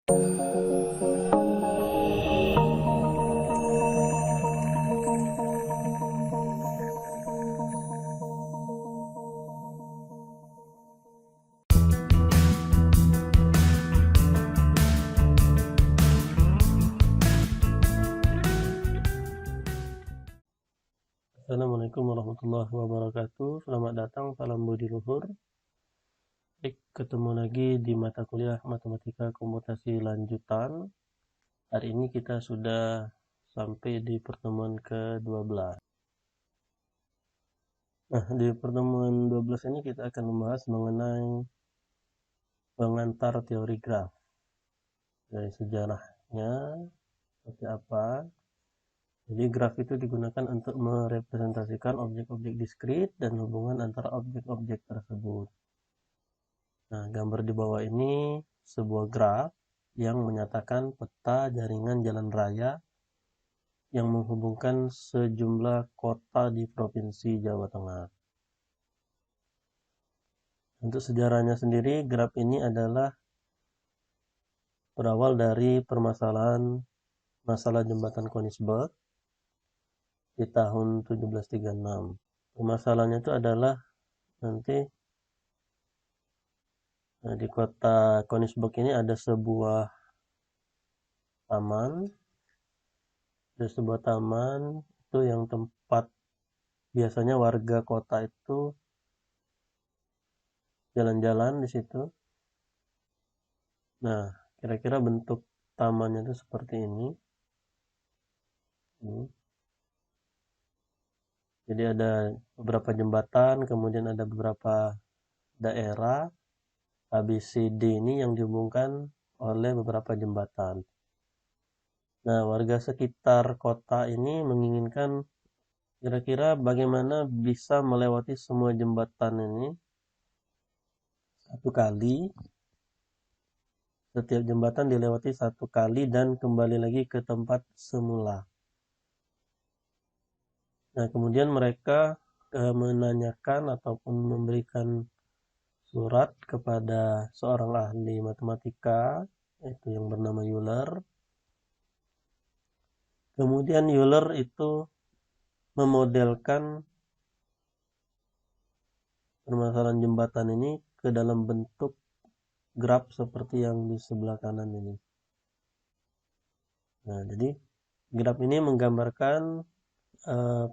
Assalamualaikum warahmatullahi wabarakatuh. Selamat datang, salam budi luhur. Ketemu lagi di mata kuliah Matematika Komputasi Lanjutan. Hari ini kita sudah sampai di pertemuan ke-12. Nah, di pertemuan 12 ini kita akan membahas mengenai pengantar teori graf. Dari sejarahnya, seperti apa. Jadi graf itu digunakan untuk merepresentasikan objek-objek diskrit dan hubungan antara objek-objek tersebut. Nah, gambar di bawah ini sebuah graf yang menyatakan peta jaringan jalan raya yang menghubungkan sejumlah kota di Provinsi Jawa Tengah. Untuk sejarahnya sendiri, graf ini adalah berawal dari permasalahan masalah jembatan Koningsberg di tahun 1736. Permasalahannya itu adalah nanti di kota Koningsberg ini ada sebuah taman. Ada sebuah taman itu yang tempat biasanya warga kota itu jalan-jalan di situ. Nah, kira-kira bentuk tamannya itu seperti ini. Jadi ada beberapa jembatan, kemudian ada beberapa daerah ABCD ini yang dihubungkan oleh beberapa jembatan. Nah, warga sekitar kota ini menginginkan kira-kira bagaimana bisa melewati semua jembatan ini satu kali. Setiap jembatan dilewati satu kali dan kembali lagi ke tempat semula. Nah, kemudian mereka menanyakan ataupun memberikan surat kepada seorang ahli matematika, yaitu yang bernama Euler. Kemudian Euler itu memodelkan permasalahan jembatan ini ke dalam bentuk graf seperti yang di sebelah kanan ini. Nah, jadi graf ini menggambarkan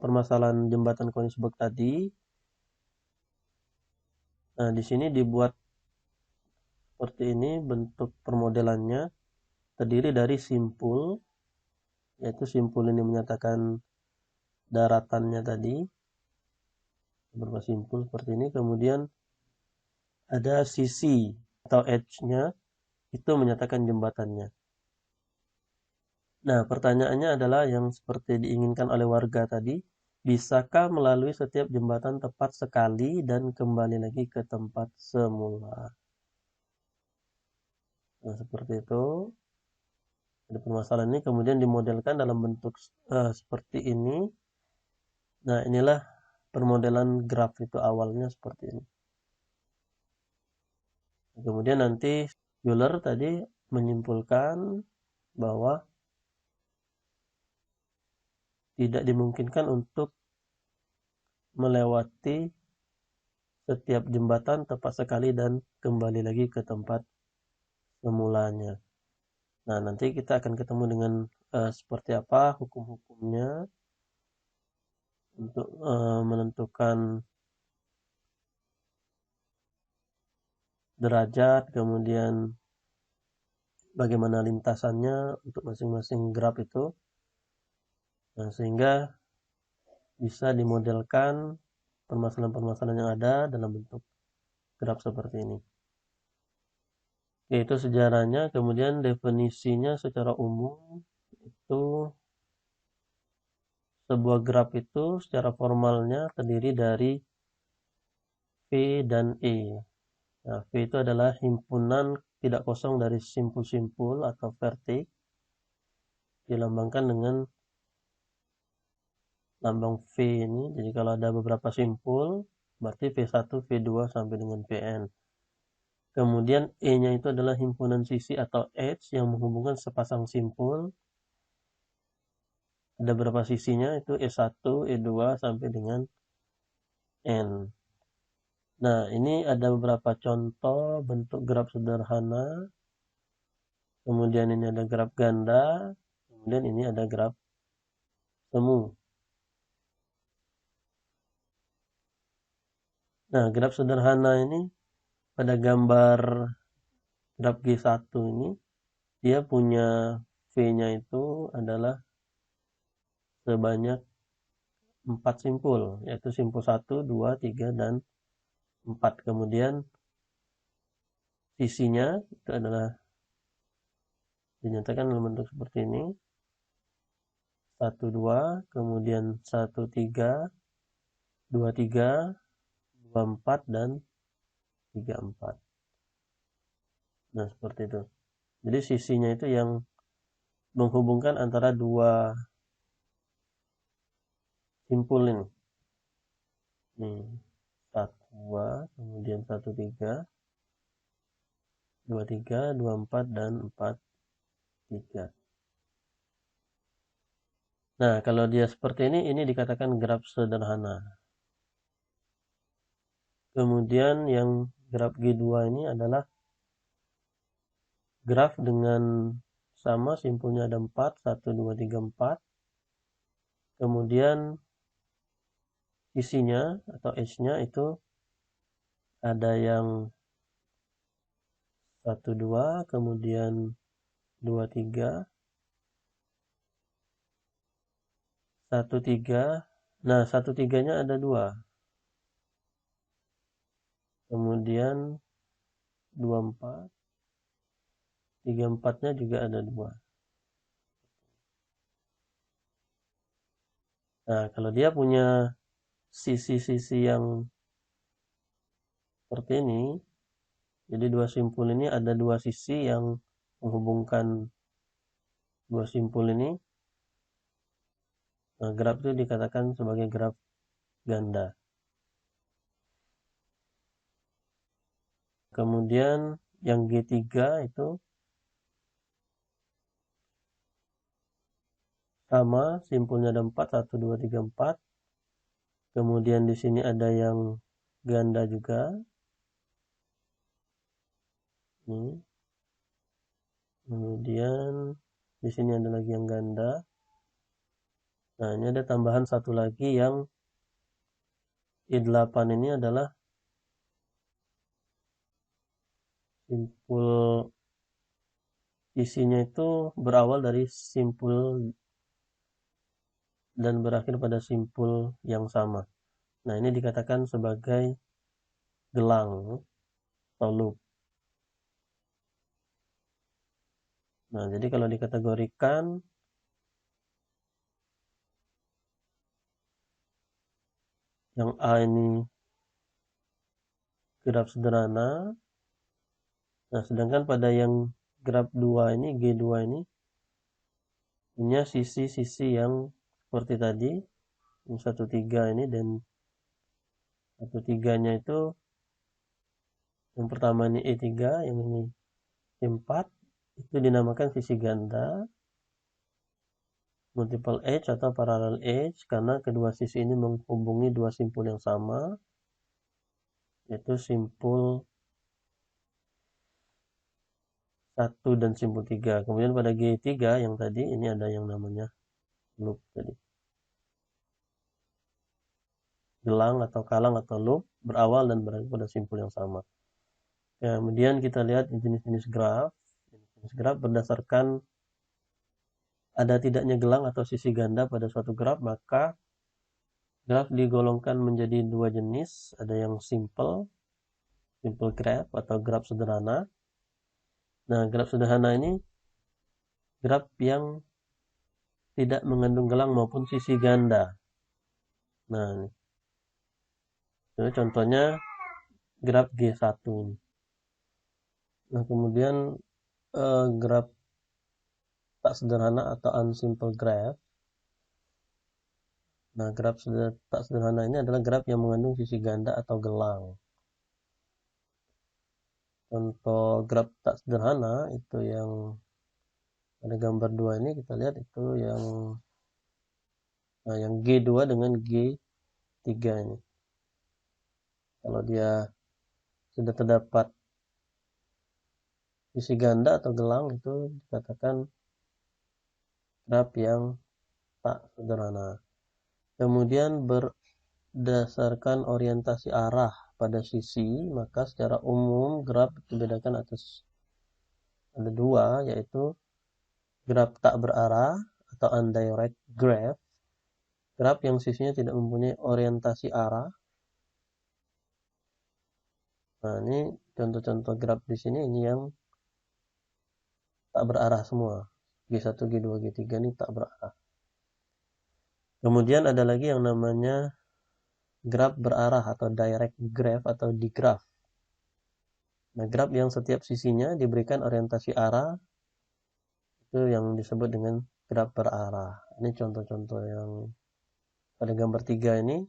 permasalahan jembatan Koningsberg tadi. Nah, di sini dibuat seperti ini bentuk permodelannya, terdiri dari simpul, yaitu simpul ini menyatakan daratannya tadi, beberapa simpul seperti ini. Kemudian ada sisi atau edge-nya, itu menyatakan jembatannya. Nah, pertanyaannya adalah yang seperti diinginkan oleh warga tadi, bisakah melalui setiap jembatan tepat sekali dan kembali lagi ke tempat semula? Nah, seperti itu. Ada permasalahan ini kemudian dimodelkan dalam bentuk seperti ini. Nah, inilah permodelan graf itu awalnya seperti ini. Kemudian nanti Euler tadi menyimpulkan bahwa tidak dimungkinkan untuk melewati setiap jembatan tepat sekali dan kembali lagi ke tempat semulanya. Nah, nanti kita akan ketemu dengan seperti apa hukum-hukumnya untuk menentukan derajat, kemudian bagaimana lintasannya untuk masing-masing graf itu. Nah, sehingga bisa dimodelkan permasalahan-permasalahan yang ada dalam bentuk graf seperti ini. Yaitu sejarahnya, kemudian definisinya secara umum itu sebuah graf itu secara formalnya terdiri dari V dan E. Nah, V itu adalah himpunan tidak kosong dari simpul-simpul atau vertex, dilambangkan dengan lambang V ini. Jadi kalau ada beberapa simpul, berarti V1, V2 sampai dengan Vn. Kemudian E-nya itu adalah himpunan sisi atau edge yang menghubungkan sepasang simpul. Ada berapa sisinya? Itu E1, E2 sampai dengan N. Nah, ini ada beberapa contoh bentuk graf sederhana. Kemudian ini ada graf ganda. Kemudian ini ada graf semu. Nah, graf sederhana ini pada gambar graf G1 ini, dia punya V-nya itu adalah sebanyak 4 simpul, yaitu simpul 1, 2, 3, dan 4. Kemudian sisinya itu adalah dinyatakan dalam bentuk seperti ini. 1, 2, kemudian 1, 3, 2, 3, 2, 4, dan 3, 4. Nah, seperti itu. Jadi sisinya itu yang menghubungkan antara dua simpul ini. Nih, 1, 2, kemudian 1, 3, 2, 3, 2, 4, dan 4, 3. Nah, kalau dia seperti ini dikatakan graf sederhana. Kemudian yang graf G2 ini adalah graf dengan sama simpulnya ada 4, 1, 2, 3, 4. Kemudian isinya atau edge-nya itu ada yang 1, 2, kemudian 2, 3, 1, 3. Nah, 1, 3-nya ada 2. Kemudian 2, 4. 3, 4-nya juga ada 2. Nah, kalau dia punya sisi-sisi yang seperti ini, jadi dua simpul ini ada dua sisi yang menghubungkan dua simpul ini. Nah, graf itu dikatakan sebagai graf ganda. Kemudian yang G3 itu sama, simpulnya ada 4, 1, 2, 3, 4. Kemudian di sini ada yang ganda juga. Nih. Kemudian di sini ada lagi yang ganda. Nah, ini ada tambahan satu lagi yang I8 ini adalah simpul isinya itu berawal dari simpul dan berakhir pada simpul yang sama. Nah, ini dikatakan sebagai gelang atau loop. Nah, jadi kalau dikategorikan yang A ini graf sederhana. Nah, sedangkan pada yang graf 2 ini, G2 ini punya sisi-sisi yang seperti tadi, yang 1, 3 ini, dan 1, 3-nya itu yang pertama ini E3, yang ini E4, itu dinamakan sisi ganda, multiple edge atau parallel edge, karena kedua sisi ini menghubungi dua simpul yang sama, yaitu simpul 1 dan simpul 3. Kemudian pada G3 yang tadi, ini ada yang namanya loop tadi. Gelang atau kalang atau loop berawal dan berakhir pada simpul yang sama. Kemudian kita lihat jenis-jenis graf. Jenis graf berdasarkan ada tidaknya gelang atau sisi ganda pada suatu graf, maka graf digolongkan menjadi dua jenis. Ada yang simple graph atau graf sederhana. Nah, graf sederhana ini graf yang tidak mengandung gelang maupun sisi ganda. Nah, ini contohnya graf G1 ini. Nah, kemudian graf tak sederhana atau unsimple graph. Nah, graf tak sederhana ini adalah graf yang mengandung sisi ganda atau gelang. contoh graf tak sederhana itu yang ada gambar 2 ini, kita lihat itu yang G2 dengan G3 ini. Kalau dia sudah terdapat sisi ganda atau gelang, itu dikatakan graf yang tak sederhana. Kemudian berdasarkan orientasi arah pada sisi, maka secara umum graf dibedakan atas ada 2, yaitu graf tak berarah atau undirect graph, graf yang sisinya tidak mempunyai orientasi arah. Nah, ini contoh-contoh graf di sini, ini yang tak berarah semua. G1, G2, G3 ini tak berarah. Kemudian ada lagi yang namanya graf berarah atau direct graph atau digraph. Nah, graf yang setiap sisinya diberikan orientasi arah itu yang disebut dengan graf berarah. Ini contoh-contoh yang pada gambar 3 ini.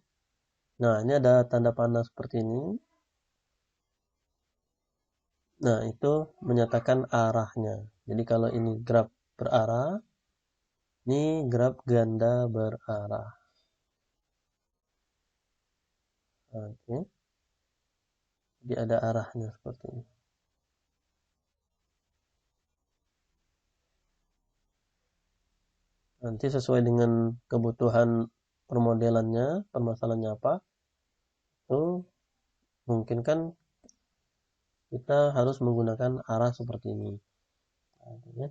Nah, ini ada tanda panah seperti ini. Nah, itu menyatakan arahnya. Jadi kalau ini graf berarah, ini graf ganda berarah. Oke. Jadi ada arahnya seperti ini. Nanti sesuai dengan kebutuhan permodelannya, permasalahannya apa, itu mungkin kan kita harus menggunakan arah seperti ini. Artinya,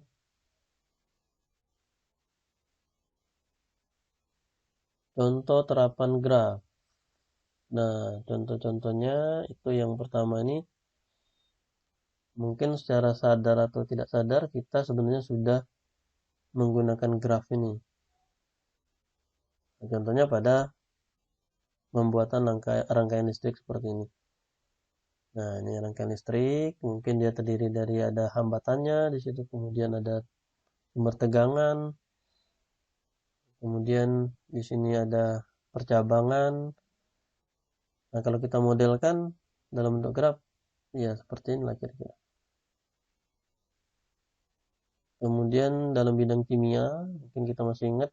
contoh terapan graf. Nah, contoh-contohnya itu yang pertama ini, mungkin secara sadar atau tidak sadar kita sebenarnya sudah menggunakan graf ini. Nah, contohnya pada pembuatan rangkaian listrik seperti ini. Nah, ini rangkaian listrik, mungkin dia terdiri dari ada hambatannya di situ, kemudian ada sumber tegangan, kemudian di sini ada percabangan. Nah, kalau kita modelkan dalam bentuk graf, ya seperti inilah kira-kira. Kemudian dalam bidang kimia, mungkin kita masih ingat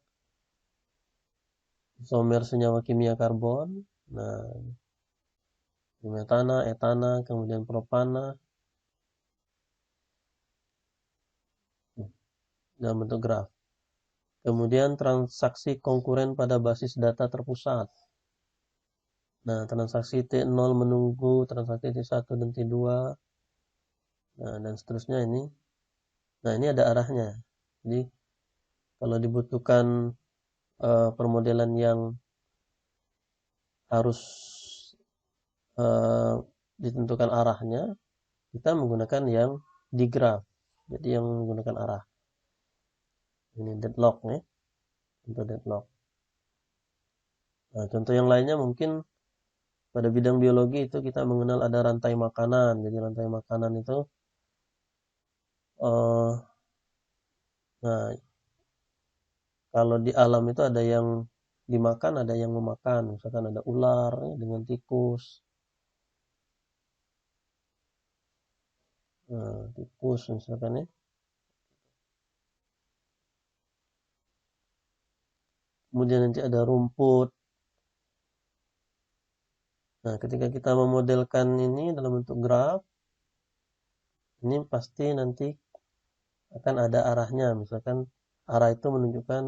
isomer senyawa kimia karbon. Nah, metana, etana, kemudian propana dalam bentuk graf. Kemudian transaksi konkuren pada basis data terpusat. Nah, transaksi T0 menunggu transaksi T1 dan T2. Nah, dan seterusnya ini. Nah, ini ada arahnya. Jadi, kalau dibutuhkan permodelan yang harus ditentukan arahnya, kita menggunakan yang digraph. Jadi yang menggunakan arah. Ini deadlock nih. Untuk deadlock. Nah, contoh yang lainnya mungkin pada bidang biologi itu kita mengenal ada rantai makanan. Jadi rantai makanan itu nah, kalau di alam itu ada yang dimakan, ada yang memakan. Misalkan ada ular ya, dengan tikus. Nah, tikus misalkan ya. Kemudian nanti ada rumput. Nah, ketika kita memodelkan ini dalam bentuk graf, ini pasti nanti akan ada arahnya. Misalkan arah itu menunjukkan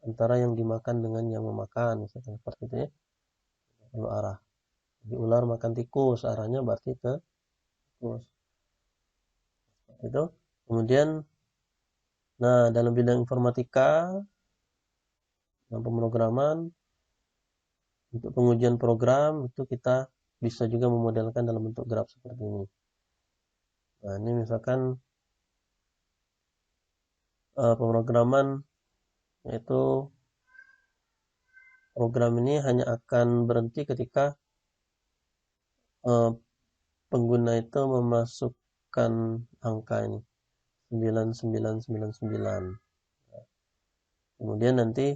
antara yang dimakan dengan yang memakan. Misalkan seperti itu ya. Kalau arah. Jadi ular makan tikus, arahnya berarti ke tikus. Itu. Kemudian, nah dalam bidang informatika, dalam pemrograman, untuk pengujian program itu kita bisa juga memodelkan dalam bentuk graf seperti ini. Nah, ini misalkan pemrograman yaitu program ini hanya akan berhenti ketika pengguna itu memasukkan angka ini 9999. Kemudian nanti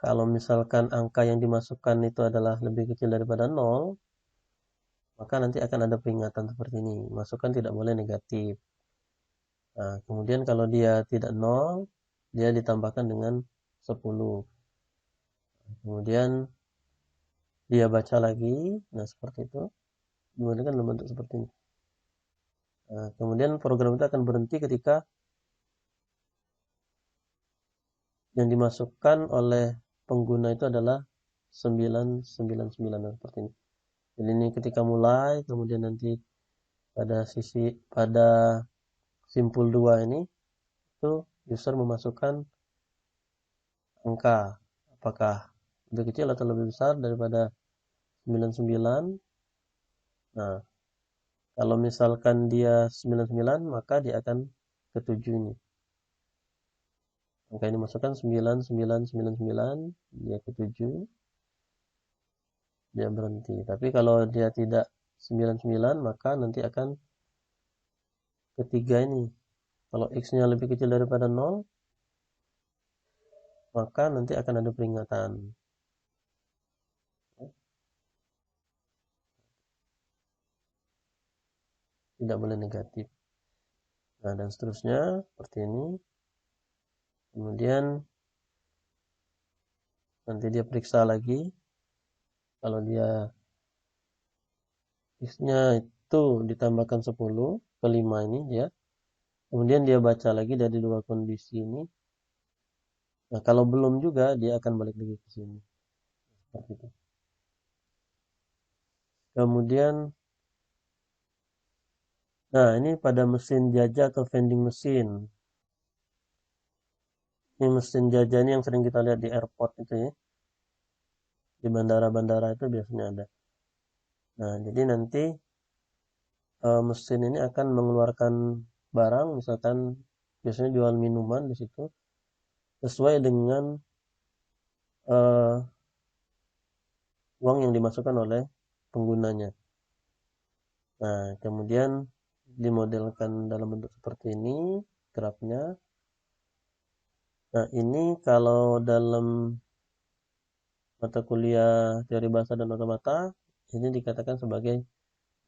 kalau misalkan angka yang dimasukkan itu adalah lebih kecil daripada 0, maka nanti akan ada peringatan seperti ini. Masukkan tidak boleh negatif. Nah, kemudian kalau dia tidak 0, dia ditambahkan dengan 10. Kemudian dia baca lagi. Nah, seperti itu. Kemudian dalam bentuk seperti ini. Nah, kemudian program itu akan berhenti ketika yang dimasukkan oleh pengguna itu adalah 999 seperti ini. Jadi ini ketika mulai, kemudian nanti pada simpul 2 ini itu user memasukkan angka apakah lebih kecil atau lebih besar daripada 99. Nah, kalau misalkan dia 99, maka dia akan ke 7 ini. Angka ini masukkan 9999, dia ke 7, dia berhenti. Tapi kalau dia tidak 99, maka nanti akan ketiga ini. Kalau X-nya lebih kecil daripada 0, maka nanti akan ada peringatan. Tidak boleh negatif. Nah, dan seterusnya seperti ini. Kemudian nanti dia periksa lagi. Kalau dia X-nya itu ditambahkan 10 ke 5 ini dia. Kemudian dia baca lagi dari dua kondisi ini. Nah, kalau belum juga dia akan balik lagi ke sini. Seperti itu. Kemudian nah, ini pada mesin jajah atau vending machine. Ini mesin jajah ini yang sering kita lihat di airport itu ya. Di bandara-bandara itu biasanya ada. Nah, jadi nanti mesin ini akan mengeluarkan barang, misalkan biasanya jual minuman di situ, sesuai dengan uang yang dimasukkan oleh penggunanya. Nah, kemudian dimodelkan dalam bentuk seperti ini grafnya. Nah, ini kalau dalam mata kuliah teori bahasa dan otomata ini dikatakan sebagai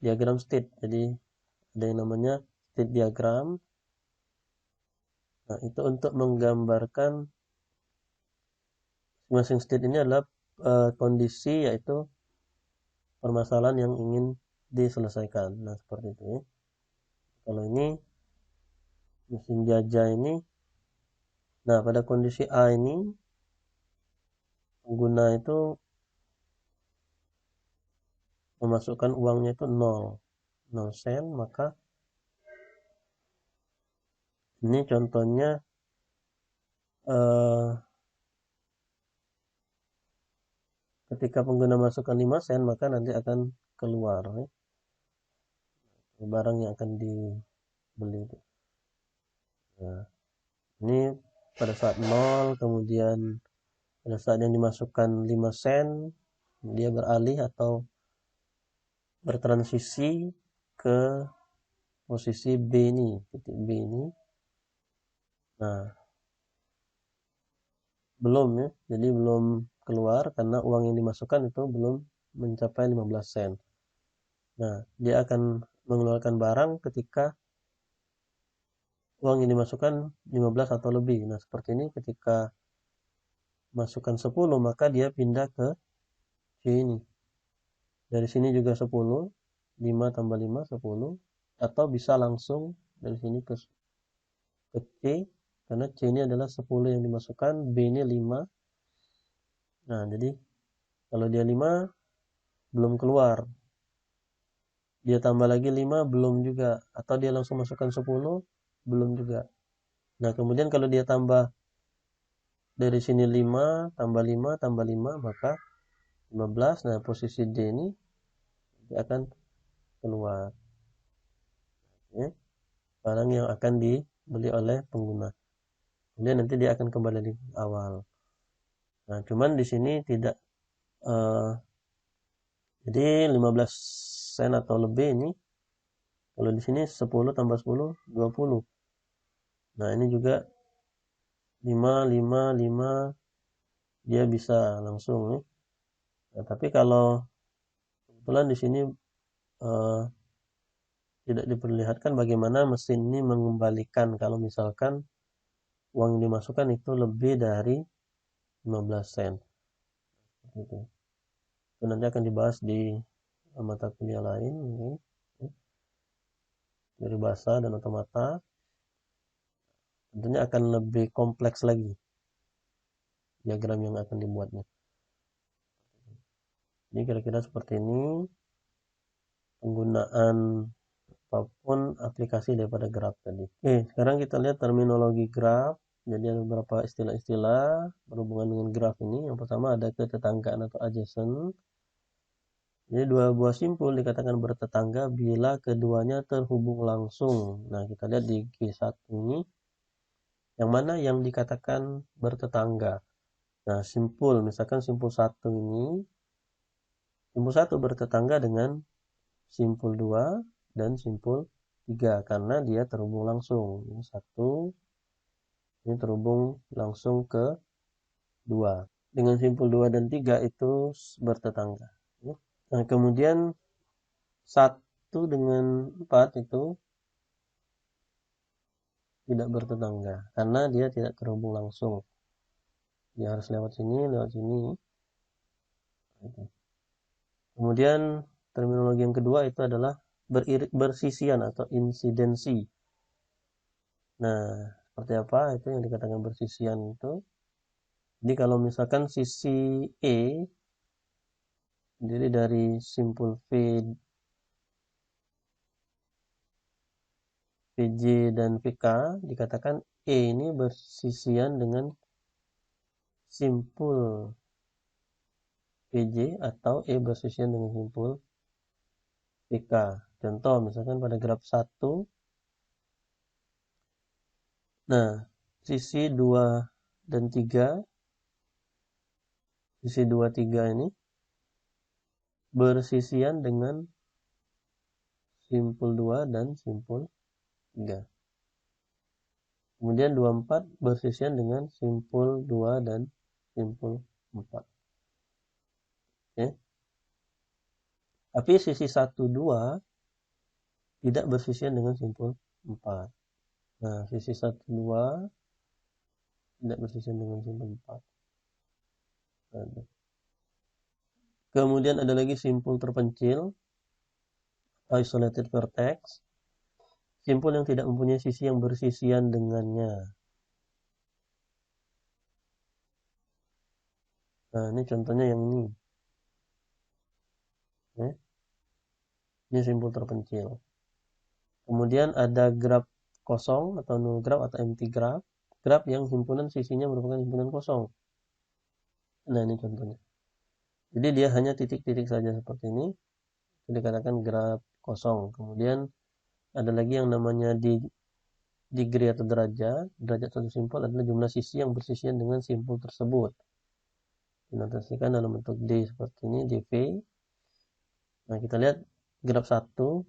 diagram state. Jadi ada yang namanya state diagram. Nah, itu untuk menggambarkan masing state ini adalah kondisi, yaitu permasalahan yang ingin diselesaikan. Nah, seperti itu ya. Kalau ini mesin jajah ini, nah pada kondisi A ini pengguna itu memasukkan uangnya itu 0 sen, maka ini contohnya ketika pengguna masukkan 5 sen, maka nanti akan keluar ya, barang yang akan dibeli itu. Nah, ini pada saat 0, kemudian pada saat yang dimasukkan 5 sen, dia beralih atau bertransisi ke posisi B ini, titik B ini. Nah, belum ya, jadi belum keluar karena uang yang dimasukkan itu belum mencapai 15 sen. Nah, dia akan mengeluarkan barang ketika uang yang dimasukkan 15 atau lebih. Nah, seperti ini ketika masukkan 10, maka dia pindah ke C ini. Dari sini juga 10, 5 tambah 5, 10. Atau bisa langsung dari sini ke C, karena C ini adalah 10 yang dimasukkan, B ini 5. Nah, jadi kalau dia 5, belum keluar. Dia tambah lagi 5, belum juga. Atau dia langsung masukkan 10, belum juga. Nah, kemudian kalau dia tambah dari sini 5, tambah 5, tambah 5, maka 15. Nah, posisi D ini dia akan keluar. Ya, barang yang akan dibeli oleh pengguna. Kemudian nanti dia akan kembali di awal. Nah, cuman di sini tidak jadi 15 sen atau lebih ini, kalau di sini 10 tambah 10, 20. Nah, ini juga 5, 5, 5, dia bisa langsung ya. Nah, tapi kalau kebetulan di sini tidak diperlihatkan bagaimana mesin ini mengembalikan kalau misalkan uang yang dimasukkan itu lebih dari 15 sen. Itu nanti akan dibahas di mata kuliah lain mungkin, dari bahasa dan otomata. Tentunya akan lebih kompleks lagi diagram yang akan dibuatnya. Jadi kira-kira seperti ini penggunaan apapun aplikasi daripada graf tadi. Oke, sekarang kita lihat terminologi graf. Jadi ada beberapa istilah-istilah berhubungan dengan graf ini. Yang pertama ada ketetanggaan atau adjacent. Jadi dua buah simpul dikatakan bertetangga bila keduanya terhubung langsung. Nah, kita lihat di G1 ini yang mana yang dikatakan bertetangga. Nah, simpul misalkan simpul 1 ini, simpul 1 bertetangga dengan simpul 2 dan simpul 3 karena dia terhubung langsung. Ini 1 ini terhubung langsung ke 2. Dengan simpul 2 dan 3 itu bertetangga. Nah, kemudian 1 dengan 4 itu tidak bertetangga karena dia tidak terhubung langsung. Dia harus lewat sini, lewat sini. Kemudian terminologi yang kedua itu adalah bersisian atau insidensi. Nah, seperti apa itu yang dikatakan bersisian itu? Jadi kalau misalkan sisi E jadi dari simpul VJ dan VK dikatakan E ini bersisian dengan simpul VJ atau E bersisian dengan simpul VK. Contoh misalkan pada graf 1. Nah, sisi 2 dan 3, sisi 2 3 ini bersisian dengan simpul 2 dan simpul 3. Kemudian 24 bersisian dengan simpul 2 dan simpul 4. Oke. Tapi sisi 1 2 tidak bersisian dengan simpul 4. Nah, sisi 1 2 tidak bersisian dengan simpul 4. Kemudian ada lagi simpul terpencil, isolated vertex, simpul yang tidak mempunyai sisi yang bersisian dengannya. Nah, ini contohnya yang ini. Ini simpul terpencil. Kemudian ada graf kosong atau null graf atau empty graf. Graf yang himpunan sisinya merupakan himpunan kosong. Nah, ini contohnya. Jadi dia hanya titik-titik saja seperti ini. Itu dikatakan graf kosong. Kemudian ada lagi yang namanya degree atau derajat. Derajat satu simpul adalah jumlah sisi yang bersisian dengan simpul tersebut. Dinotasikan dalam bentuk D seperti ini, dV. Nah, kita lihat graf 1.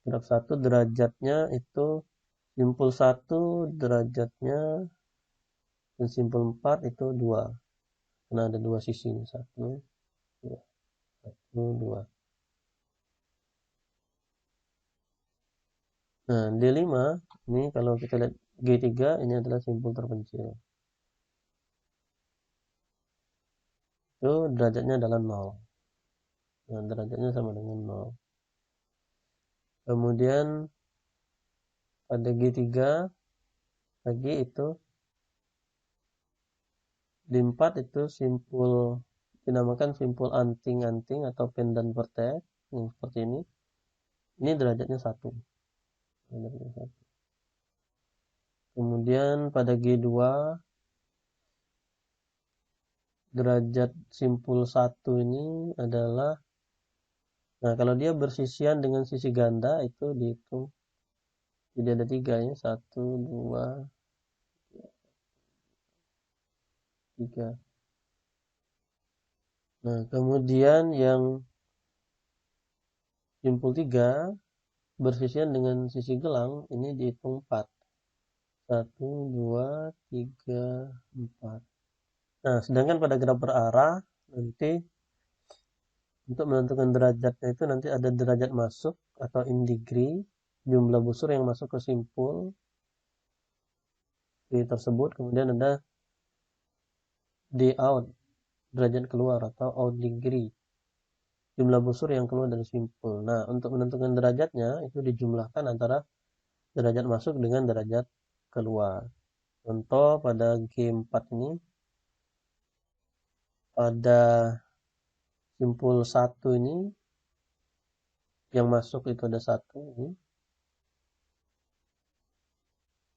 Graf 1 derajatnya itu simpul 1 derajatnya dan simpul 4 itu 2. Karena ada dua sisi ini. 1, 2. 1, 2. Nah, D5 ini kalau kita lihat G3 ini adalah simpul terpencil. Itu derajatnya adalah 0. Nah, derajatnya sama dengan 0. Kemudian pada G3 lagi itu D4 itu simpul dinamakan simpul anting-anting atau pendant vertex yang seperti ini. Ini derajatnya 1. Kemudian pada G2 derajat simpul 1 ini adalah, nah kalau dia bersisian dengan sisi ganda itu dihitung. Jadi ada 3 ya, 1, 2, 3. Nah, kemudian yang simpul 3 bersisian dengan sisi gelang ini dihitung 4. 1, 2, 3, 4. Nah, sedangkan pada graf berarah nanti Untuk menentukan derajatnya itu nanti ada derajat masuk atau in degree, jumlah busur yang masuk ke simpul tersebut, kemudian ada day out, derajat keluar atau out degree, jumlah busur yang keluar dari simpul. Nah, untuk menentukan derajatnya itu dijumlahkan antara derajat masuk dengan derajat keluar. Contoh pada G4 ini, pada simpul 1 ini, yang masuk itu ada 1 ini.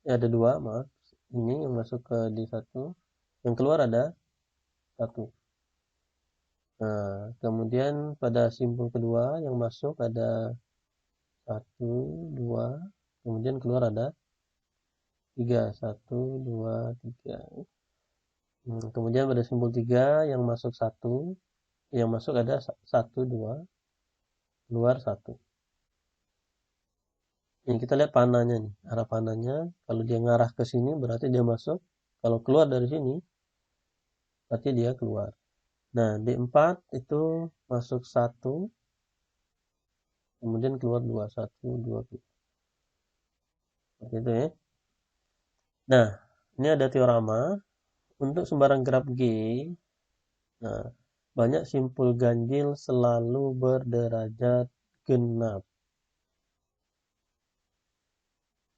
Ada 2, maaf. Ini yang masuk ke D1, yang keluar ada 1. Nah, kemudian pada simpul kedua yang masuk ada 1, 2, kemudian keluar ada 3, 1, 2, 3. Kemudian pada simpul 3 yang masuk 1, yang masuk ada 1, 2, keluar 1. Ini kita lihat panahnya nih, arah panahnya. Kalau dia ngarah ke sini berarti dia masuk. Kalau keluar dari sini berarti dia keluar. Nah, D4 itu masuk 1, kemudian keluar 2, 1, 2. Seperti itu ya. Nah, ini ada teorema. Untuk sembarang graf G, nah, banyak simpul ganjil selalu berderajat genap.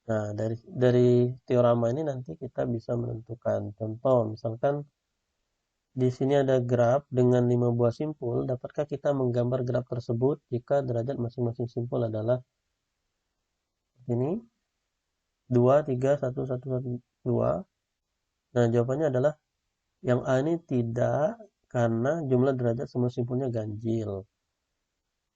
Nah, dari teorema ini nanti kita bisa menentukan. Contoh, misalkan di sini ada graf dengan 5 buah simpul. Dapatkah kita menggambar graf tersebut jika derajat masing-masing simpul adalah ini 2, 3, 1, 1, 1, 2. Nah, jawabannya adalah yang A ini tidak, karena jumlah derajat semua simpulnya ganjil.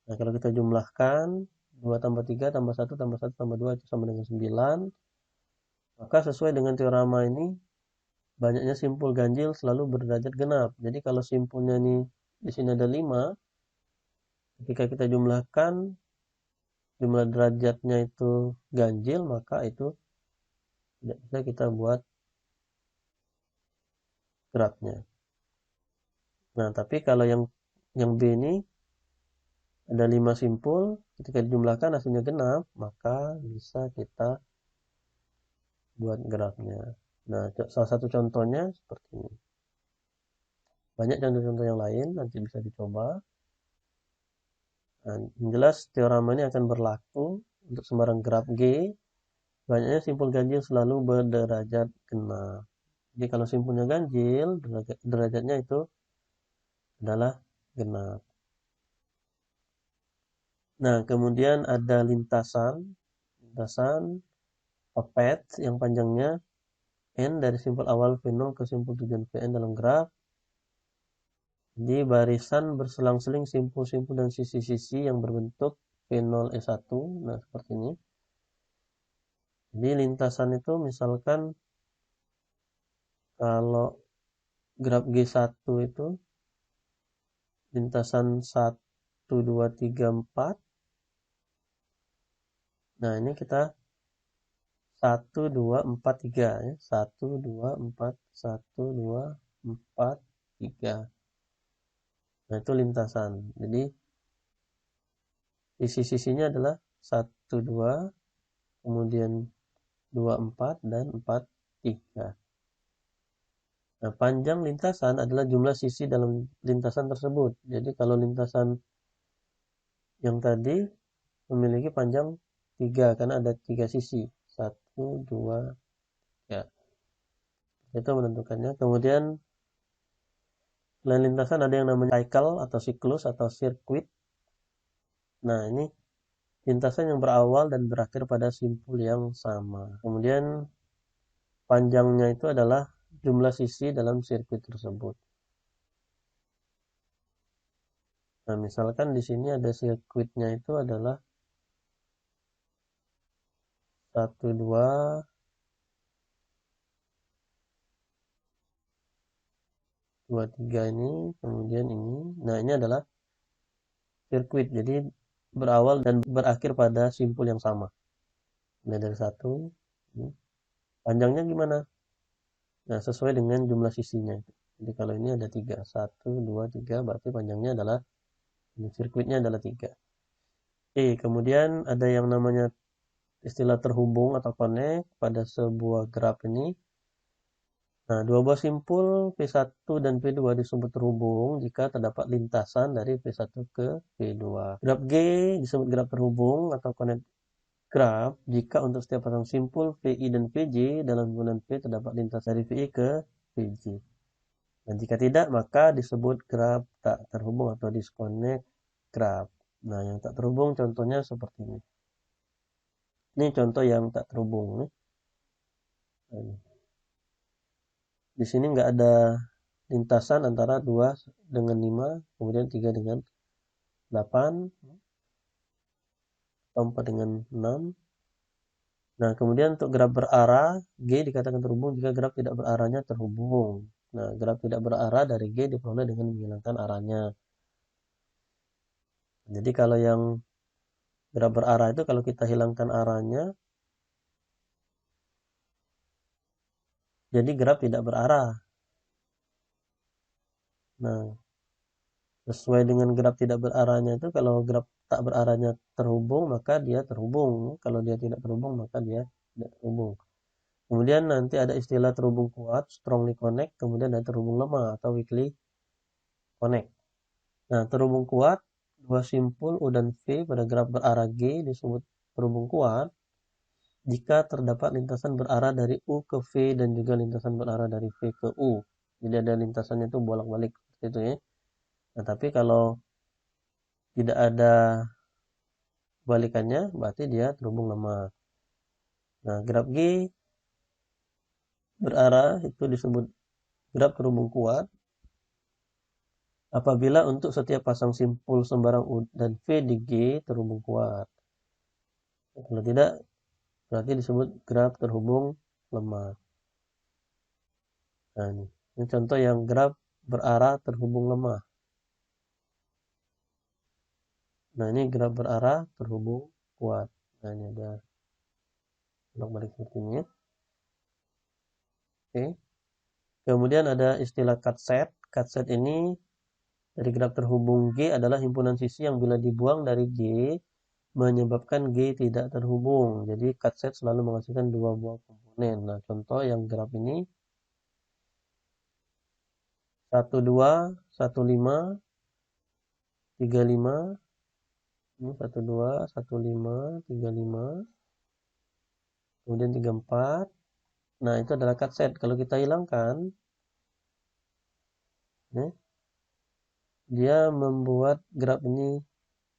Nah, kalau kita jumlahkan 2 tambah 3 tambah 1 tambah 1 tambah 2 itu sama dengan 9. Maka sesuai dengan teorema ini, banyaknya simpul ganjil selalu berderajat genap. Jadi kalau simpulnya ini di sini ada 5, ketika kita jumlahkan jumlah derajatnya itu ganjil, maka itu tidak bisa kita buat grafnya. Nah, tapi kalau yang B ini ada 5 simpul, ketika dijumlahkan hasilnya genap, maka bisa kita buat grafnya. Nah, salah satu contohnya seperti ini. Banyak contoh-contoh yang lain, nanti bisa dicoba. Nah, yang jelas teorema ini akan berlaku untuk sembarang graf G. Banyaknya simpul ganjil selalu berderajat genap. Jadi kalau simpulnya ganjil, derajatnya itu adalah genap. Nah, kemudian ada lintasan pepet yang panjangnya N dari simpul awal V0 ke simpul tujuan Vn dalam graf. Jadi barisan berselang-seling simpul-simpul dan sisi-sisi yang berbentuk V0E1. Nah, seperti ini. Jadi lintasan itu misalkan kalau graf G1 itu lintasan 1, 2, 3, 4. Nah, ini kita 1, 2, 4, 3 ya. 1, 2, 4, 1, 2, 4, 3. Nah, itu lintasan. Jadi sisi-sisinya adalah 1, 2, kemudian 2, 4, dan 4, 3. Nah, panjang lintasan adalah jumlah sisi dalam lintasan tersebut. Jadi kalau lintasan yang tadi memiliki panjang 3 karena ada 3 sisi. 1, 2, 3. Itu menentukannya. Kemudian selain lintasan ada yang namanya cycle atau siklus atau sirkuit. Nah, ini lintasan yang berawal dan berakhir pada simpul yang sama. Kemudian panjangnya itu adalah jumlah sisi dalam sirkuit tersebut. Nah, misalkan di sini ada sirkuitnya itu adalah 1, 2, 2, 3 ini, kemudian ini. Nah, ini adalah sirkuit. Jadi berawal dan berakhir pada simpul yang sama. Nah, dari 1. Panjangnya gimana? Nah, sesuai dengan jumlah sisinya. Jadi kalau ini ada 3. 1, 2, 3, berarti panjangnya adalah Ini sirkuitnya adalah 3. Oke, kemudian ada yang namanya istilah terhubung atau connect pada sebuah graf ini. Nah, dua buah simpul P1 dan P2 disebut terhubung jika terdapat lintasan dari P1 ke P2. Graf G disebut graf terhubung atau connect graf jika untuk setiap pasang simpul VI dan VJ dalam hubungan P terdapat lintasan dari VI ke VJ. Dan jika tidak, maka disebut graf tak terhubung atau disconnect graf. Nah, yang tak terhubung contohnya seperti ini. Ini contoh yang tak terhubung. Nah, di sini nggak ada lintasan antara 2 dengan 5, kemudian 3 dengan 8, 4 dengan 6. Nah, kemudian untuk graf berarah, G dikatakan terhubung jika graf tidak berarahnya terhubung. Nah, graf tidak berarah dari G diperoleh dengan menghilangkan arahnya. Jadi kalau yang graf berarah itu kalau kita hilangkan arahnya, jadi graf tidak berarah. Nah, sesuai dengan graf tidak berarahnya itu kalau graf tak berarahnya terhubung maka dia terhubung. Kalau dia tidak terhubung maka dia tidak terhubung. Kemudian nanti ada istilah terhubung kuat, strongly connect, kemudian ada terhubung lemah atau weakly connect. Nah, terhubung kuat, dua simpul U dan V pada graf berarah G disebut terhubung kuat jika terdapat lintasan berarah dari U ke V dan juga lintasan berarah dari V ke U. Jadi ada lintasannya itu bolak-balik seperti itu ya. Nah, tapi kalau tidak ada balikannya berarti dia terhubung lemah. Nah, graf G berarah itu disebut graf terhubung kuat apabila untuk setiap pasang simpul sembarang U dan V di G terhubung kuat. Kalau tidak, berarti disebut graf terhubung lemah. Nah, ini contoh yang graf berarah terhubung lemah. Nah, ini graf berarah terhubung kuat. Nah, ini ada bolak-balik seperti ini ya. Oke. Kemudian ada istilah cut set. Cut set ini dari graf terhubung G adalah himpunan sisi yang bila dibuang dari G menyebabkan G tidak terhubung. Jadi cut set selalu menghasilkan dua buah komponen. Nah, contoh yang graf ini 1 2 1 5 3 5, ini 1 2 1 5 3 5, kemudian 3 4. Nah, itu adalah cut set. Kalau kita hilangkan ya, dia membuat graf ini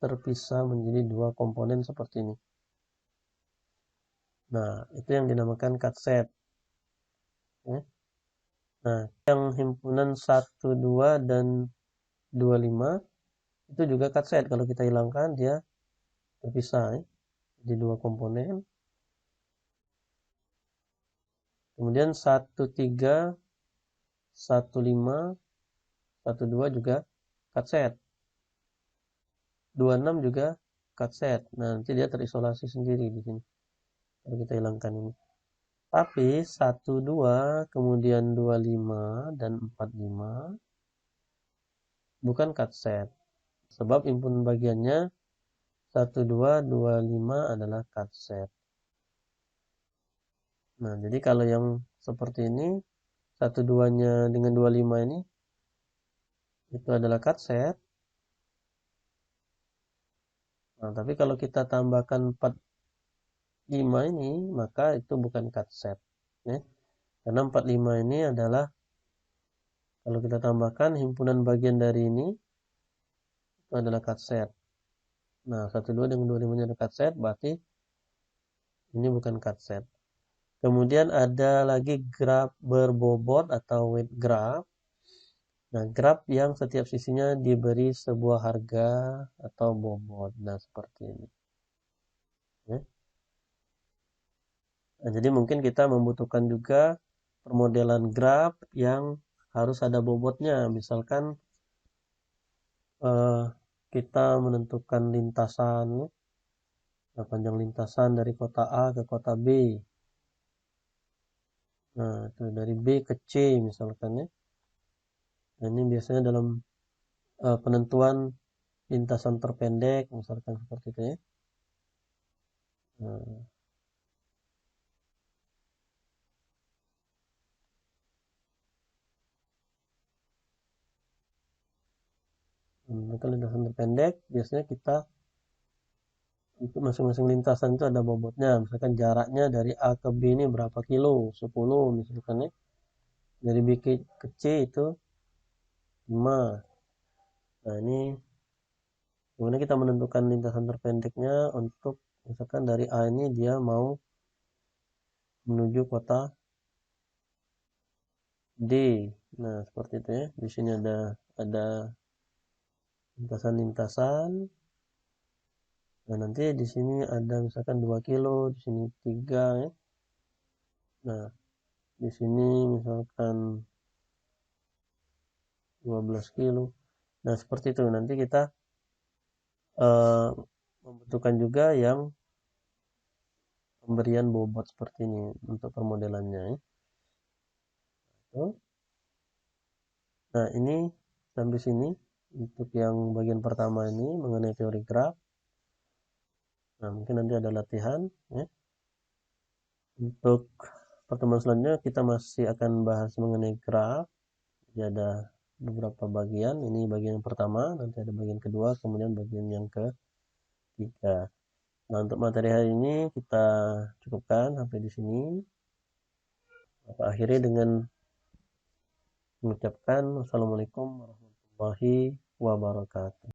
terpisah menjadi dua komponen seperti ini. Nah, itu yang dinamakan cut set ya. Nah, yang himpunan 1 2 dan 2 5 itu juga cut set. Kalau kita hilangkan dia terpisah ya, jadi dua komponen. Kemudian 1 3 1 5 1 2 juga cut set. 26 juga cut set. Nah, nanti dia terisolasi sendiri di sini. Kalau kita hilangkan ini. Tapi 1 2 kemudian 25 dan 45 bukan cut set. Sebab himpunan bagiannya 1 2 25 adalah cut set. Nah, jadi kalau yang seperti ini 1 2-nya dengan 25 ini itu adalah cut set. Nah, tapi kalau kita tambahkan 45 ini maka itu bukan cut set ya. Karena 45 ini adalah kalau kita tambahkan himpunan bagian dari ini itu adalah cut set. Nah, 1 2 dengan 25 nya ada cut set berarti ini bukan cut set. Kemudian ada lagi graf berbobot atau weight graph. Nah, graf yang setiap sisinya diberi sebuah harga atau bobot. Nah, seperti ini. Ya. Nah, jadi mungkin kita membutuhkan juga permodelan graf yang harus ada bobotnya. Misalkan eh, kita menentukan lintasan, nah, panjang lintasan dari kota A ke kota B. Nah, itu dari B ke C misalkan ya. Nah, ini biasanya dalam penentuan lintasan terpendek misalkan seperti itu ya. Nah, untuk lintasan terpendek biasanya kita untuk masing-masing lintasan itu ada bobotnya, misalkan jaraknya dari A ke B ini berapa kilo, 10 misalkan ya, dari B ke C itu 5. Nah ini gimana kita menentukan lintasan terpendeknya untuk misalkan dari A ini dia mau menuju kota D. Nah seperti itu ya, di sini ada lintasan-lintasan. Nah nanti di sini ada misalkan 2 kilo, di sini 3 ya. Nah di sini misalkan 12 kilo. Nah seperti itu nanti kita eh, membutuhkan juga yang pemberian bobot seperti ini untuk permodelannya ya. Nah ini sampai sini untuk yang bagian pertama ini mengenai teori graf. Nah mungkin nanti ada latihan ya. Untuk pertemuan selanjutnya kita masih akan bahas mengenai graf. Jadi ada beberapa bagian. Ini bagian yang pertama, nanti ada bagian kedua, kemudian bagian yang ketiga. Nah, untuk materi hari ini kita cukupkan sampai di sini. Kita akhiri dengan mengucapkan wassalamualaikum warahmatullahi wabarakatuh.